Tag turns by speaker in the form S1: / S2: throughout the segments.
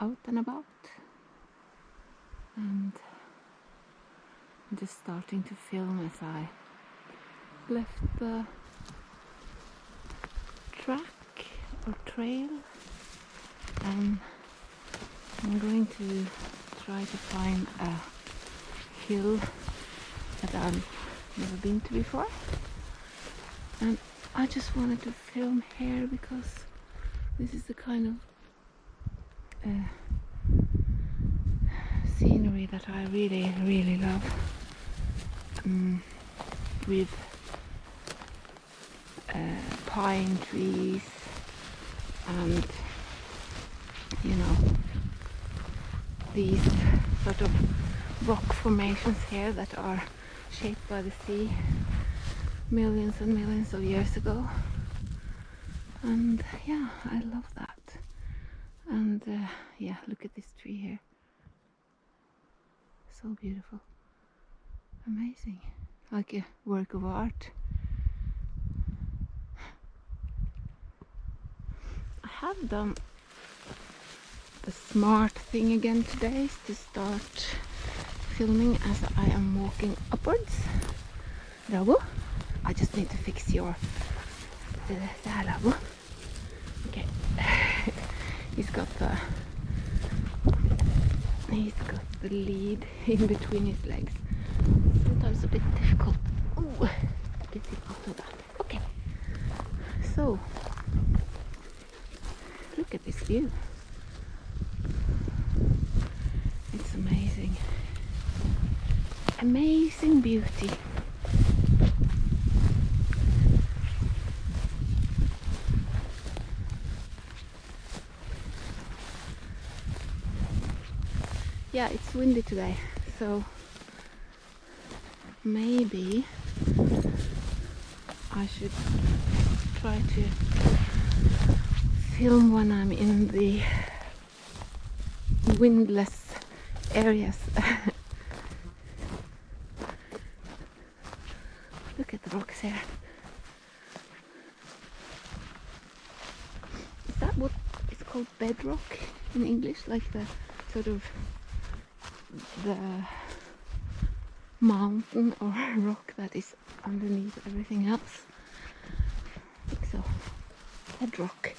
S1: out and about, and I'm just starting to film as I left the track or trail, and I'm going to try to find a hill that I've never been to before, and I just wanted to film here because this is the kind of scenery that I really love, with pine trees and, you know, these sort of rock formations here that are shaped by the sea millions and millions of years ago. And yeah, I love that. And yeah, look at this tree here. So beautiful. Amazing. Like a work of art. I have done the smart thing again today, is to start filming as I am walking upwards. Rabo, I just need to fix your Rabo. Okay. He's got the lead in between his legs. Sometimes a bit difficult. Ooh, get him out of that. Okay. So, look at this view. It's amazing. Amazing beauty. Yeah, it's windy today, so maybe I should try to film when I'm in the windless areas. Look at the rocks here. Is that what it's called, bedrock in English? Like the sort of the mountain or rock that is underneath everything else. I think so. Bedrock.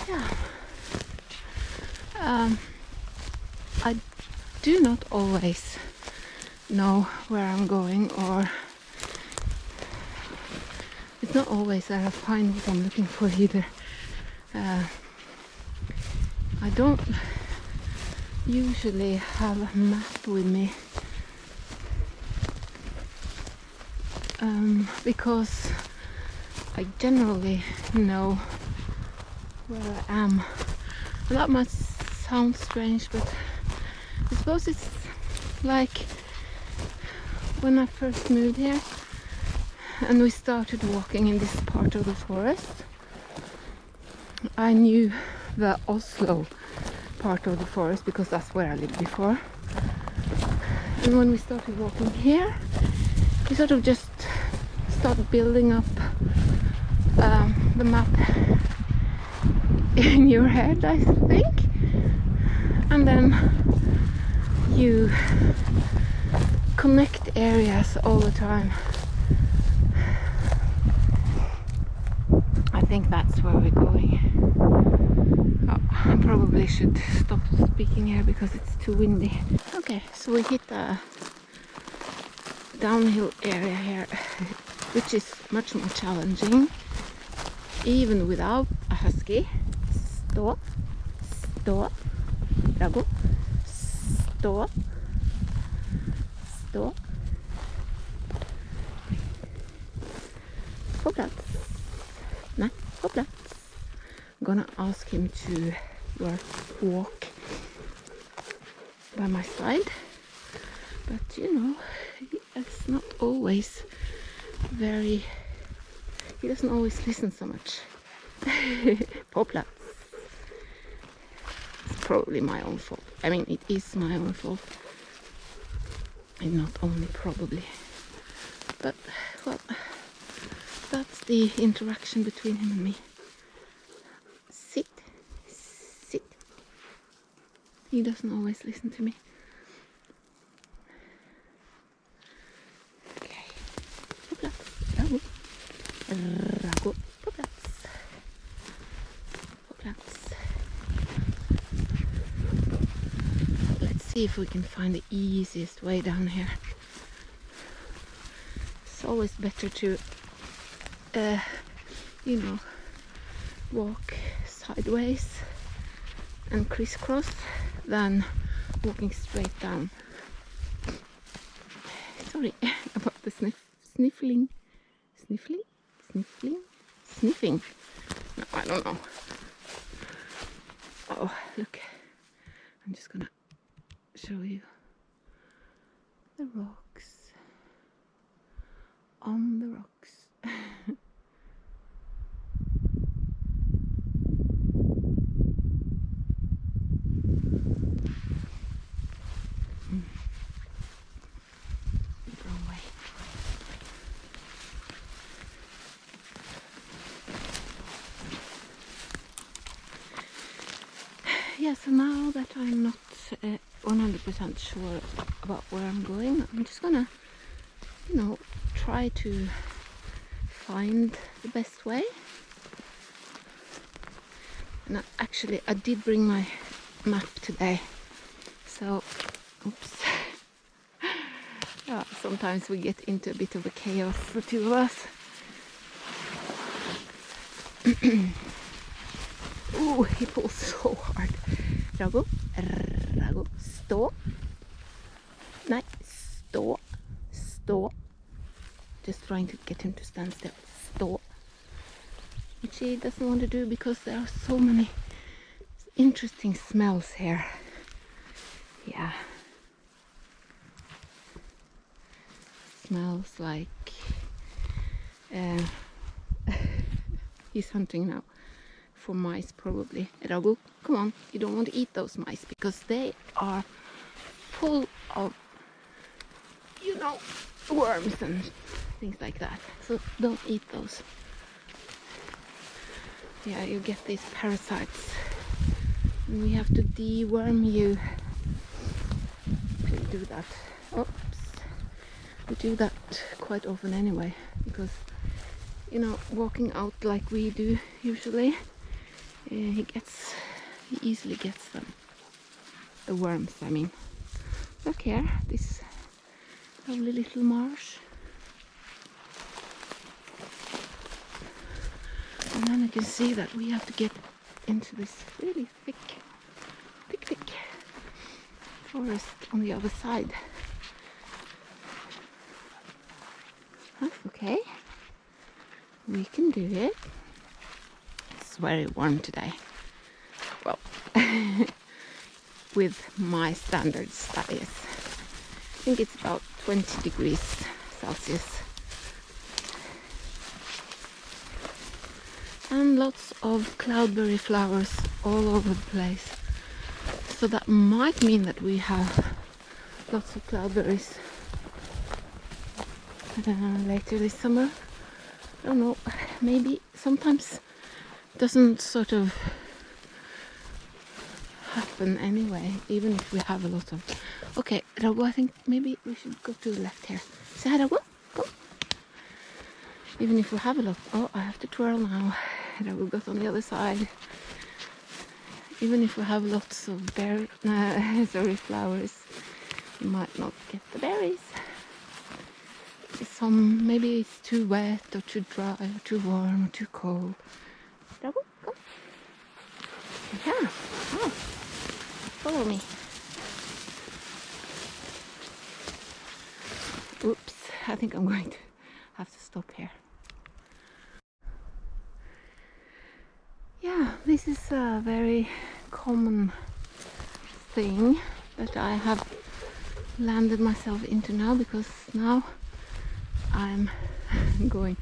S1: Yeah. I do not always know where I'm going, or it's not always that I find what I'm looking for either. I don't usually have a map with me, because I generally know where I am. And that must sound strange, but I suppose it's like when I first moved here and we started walking in this part of the forest. I knew the Oslo part of the forest because that's where I lived before. And when we started walking here, you sort of just start building up the map in your head, I think. And then you connect areas all the time. I think that's where we're going. Oh, I probably should stop speaking here because it's too windy. Okay, so we hit a downhill area here, which is much more challenging, even without a husky. Stå, stå, Rago, stå, stå. På plats. Nej, på plats. I'm gonna ask him to walk by my side, but you know, it's not always very, he doesn't always listen so much. På plats. It's probably my own fault. I mean, it is my own fault. And not only probably. But, well, that's the interaction between him and me. Sit. Sit. He doesn't always listen to me. Okay. På plats. Rago. Rago. På plats. På plats. Let's see if we can find the easiest way down here. It's always better to, you know, walk sideways and crisscross than walking straight down. Sorry about the sniffling. Sniffling? Sniffling? Sniffing? No, I don't know. Oh, look. I'm just gonna show you the rocks. On the rocks. Wrong way. Yeah, so now that I'm not 100% sure about where I'm going, I'm just gonna, you know, try to find the best way. And I did bring my map today, so oops. Yeah, sometimes we get into a bit of a chaos, the two of us. Ooh, he pulls so hard. Rago, Rago, stå. Nej, stå, stå. Just trying to get him to stand still. Stå. Which he doesn't want to do because there are so many interesting smells here. Yeah. Smells like he's hunting now for mice probably. Rago, come on, you don't want to eat those mice because they are full of, you know, worms and things like that. So don't eat those. Yeah, you get these parasites and we have to deworm you. We do that. Oops. We do that quite often anyway, because, you know, walking out like we do usually, he easily gets them. The worms, I mean. Look here, this lovely little marsh. And then you can see that we have to get into this really thick forest on the other side. That's okay. We can do it. It's very warm today. Well, with my standards, that is. I think it's about 20 degrees Celsius. And lots of cloudberry flowers all over the place. So that might mean that we have lots of cloudberries later this summer. I don't know, maybe sometimes it doesn't sort of happen anyway, even if we have a lot of... Okay, Rago, I think maybe we should go to the left here. Say hi, Rago, come. Even if we have a lot... Oh, I have to twirl now. Rago got on the other side. Even if we have lots of flowers, we might not get the berries. Maybe it's too wet or too dry or too warm or too cold. Rago, go. Yeah. Oh. Follow me. Oops, I think I'm going to have to stop here. Yeah, this is a very common thing that I have landed myself into now, because now I'm going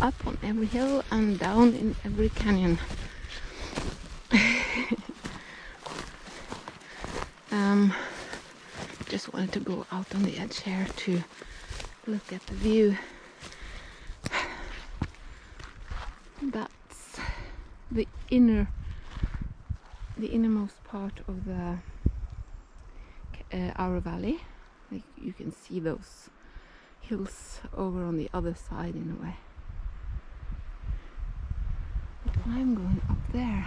S1: up on every hill and down in every canyon. Just wanted to go out on the edge here to look at the view. That's the innermost part of the our valley. Like you can see those hills over on the other side in a way. But I'm going up there,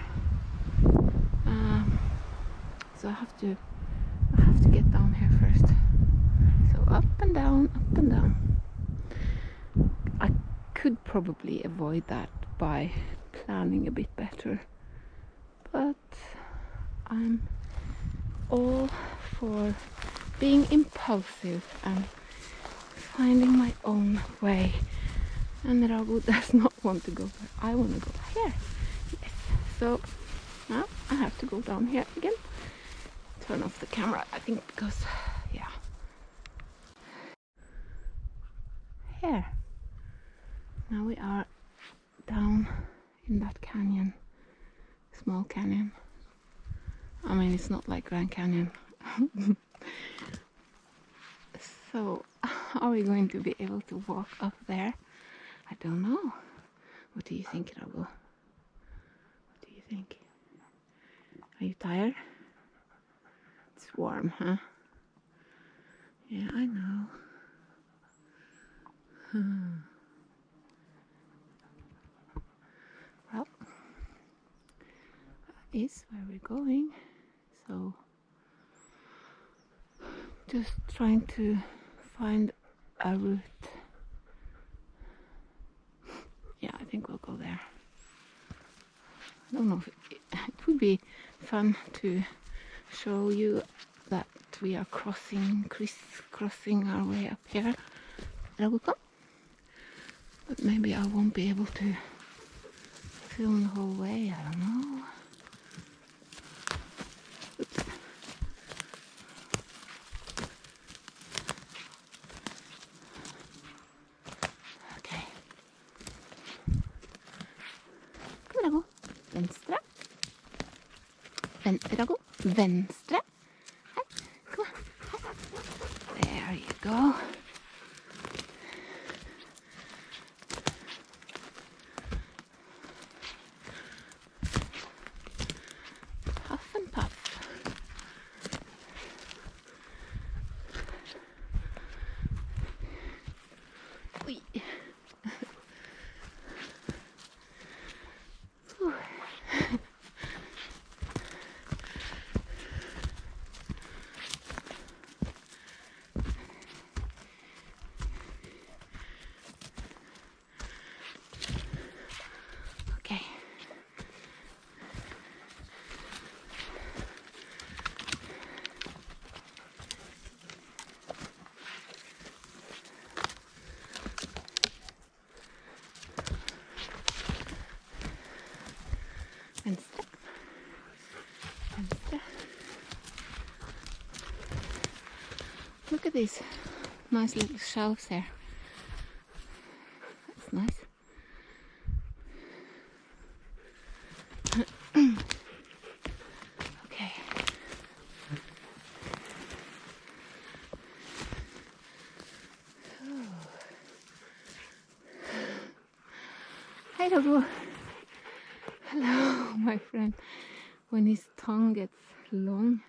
S1: so I have to get down here first. So up and down, up and down. I could probably avoid that by planning a bit better, but I'm all for being impulsive and finding my own way. And Rago does not want to go where I want to go. Here, yes. So now I have to go down here again. Turn off the camera, I think, because yeah. Here. Now we are down in that canyon, small canyon. I mean, it's not like Grand Canyon. So, are we going to be able to walk up there? I don't know. What do you think, Rago? What do you think? Are you tired? It's warm, huh? Yeah, I know. Well, that is where we're going. So, just trying to find a route. Yeah, I think we'll go there. I don't know if it would be fun to show you that we are crisscrossing our way up here. There we go. But maybe I won't be able to film the whole way, I don't know. Oops. Okay. Kom Rago. Venstre. Rago. Venstre. Her. Kom her. There you go. Puff and puff. Oi. Okay. Venstre. Venstre. Look at these nice little shelves here. That's nice. Okay. Hey, Rago. Hello, my friend. When his tongue gets long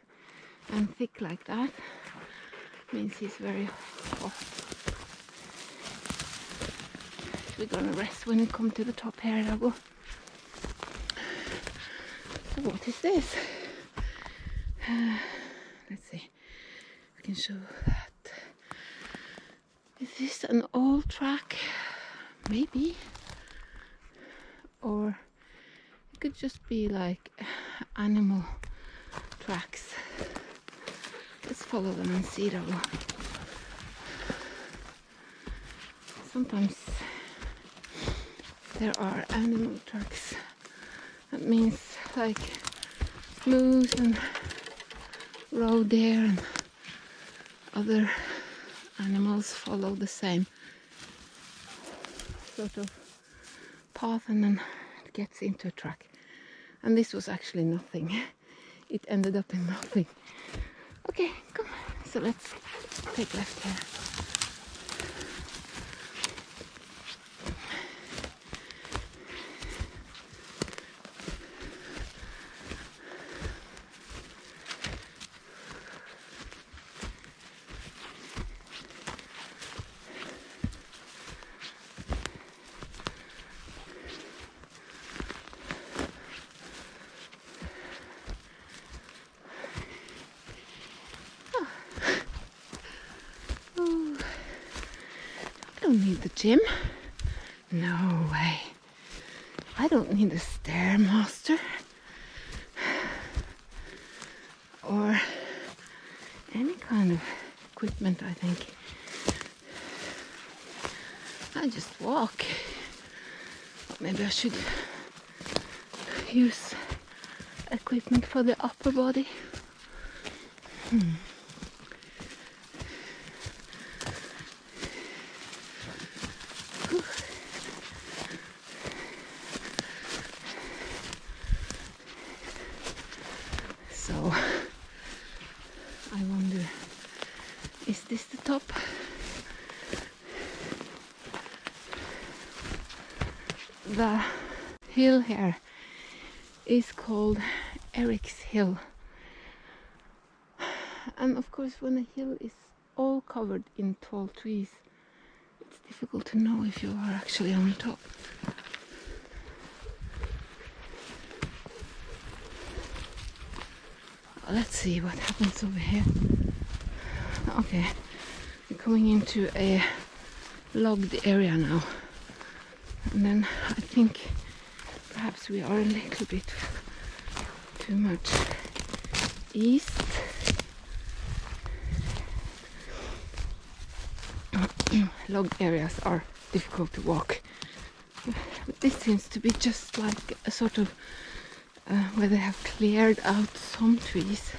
S1: and thick like that, means he's very hot. We're gonna rest when we come to the top here, Rago. So what is this? Let's see if we can show that. Is this an old track? Maybe. Or it could just be like animal tracks. Let's follow them and see, Rago. Sometimes there are animal tracks. That means like moose and roe deer and other animals follow the same sort of path, and then it gets into a track. And this was actually nothing. It ended up in nothing. Okay, come. So let's take left here. I don't need the gym. No way. I don't need a stairmaster or any kind of equipment, I think. I just walk. Maybe I should use equipment for the upper body. So I wonder, is this the top? The hill here is called Erik's hill, and of course when a hill is all covered in tall trees, it's difficult to know if you are actually on top. Let's see what happens over here. Okay, we're coming into a logged area now, and then I think perhaps we are a little bit too much east. Logged areas are difficult to walk, but this seems to be just like a sort of where they have cleared out some trees,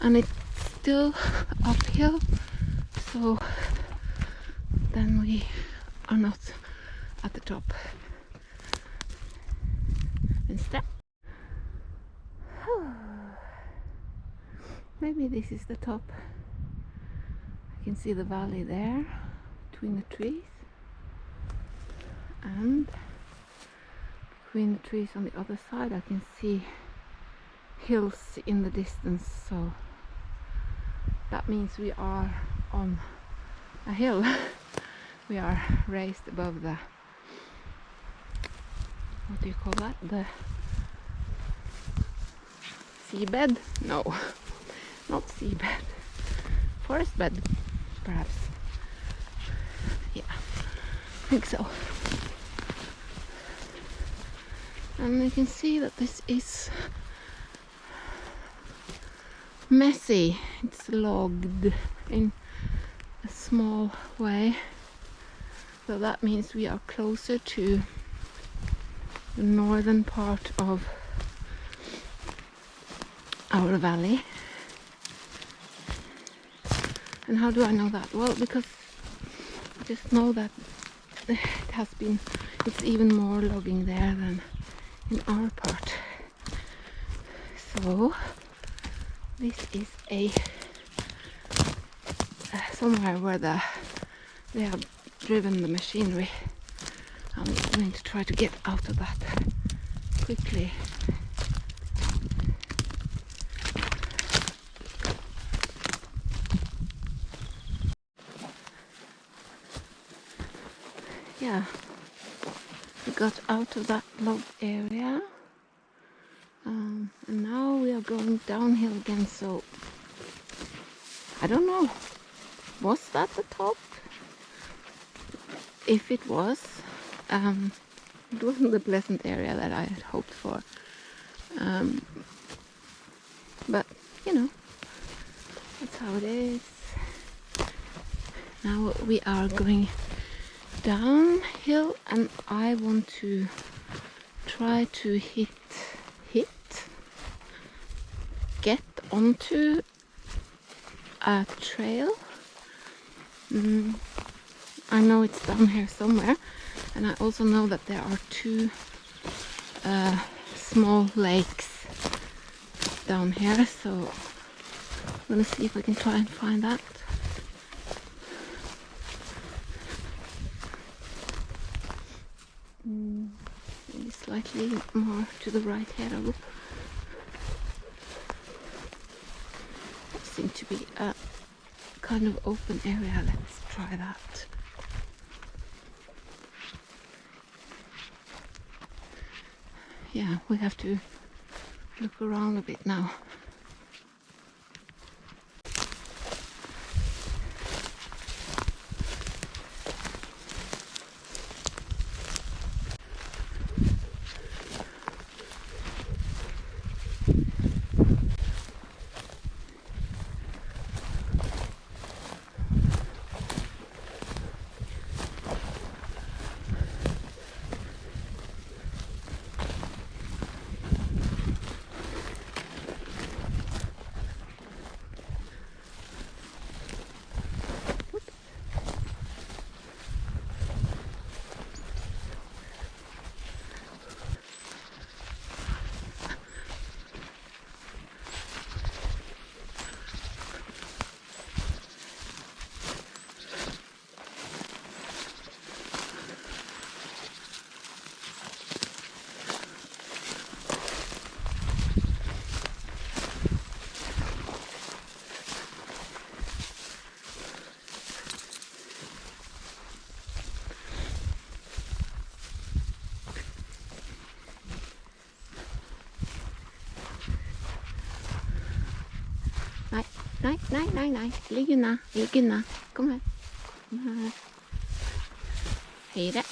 S1: and it's still uphill, so then we are not at the top instead. Maybe this is the top. I can see the valley there between the trees, and between the trees on the other side I can see hills in the distance, so that means we are on a hill. We are raised above the, what do you call that, the seabed? No, not seabed, forest bed perhaps. Yeah, I think so. And you can see that this is messy. It's logged in a small way, so that means we are closer to the northern part of our valley. And how do I know that? Well, because I just know that it's even more logging there than in our part. So this is somewhere where they have driven the machinery. I'm going to try to get out of that quickly. Yeah, we got out of that log area, and now we are going downhill again, so I don't know, was that the top? If it was, it wasn't the pleasant area that I had hoped for, but you know, that's how it is. Now we are going downhill, and I want to try to get onto a trail. I know it's down here somewhere, and I also know that there are two small lakes down here, so I'm gonna see if I can try and find that. Maybe slightly more to the right here. That seems to be a kind of open area. Let's try that. Yeah, we have to look around a bit now. Nej. Ligg unna. Kom her. Høyre.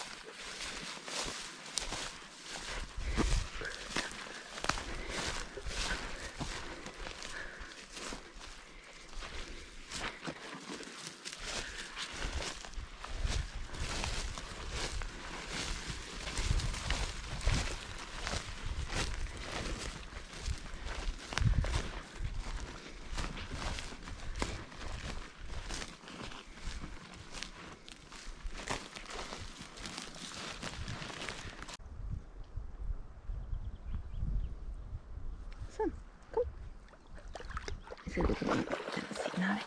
S1: Sånn, kom. Jeg skal gå på den siden her.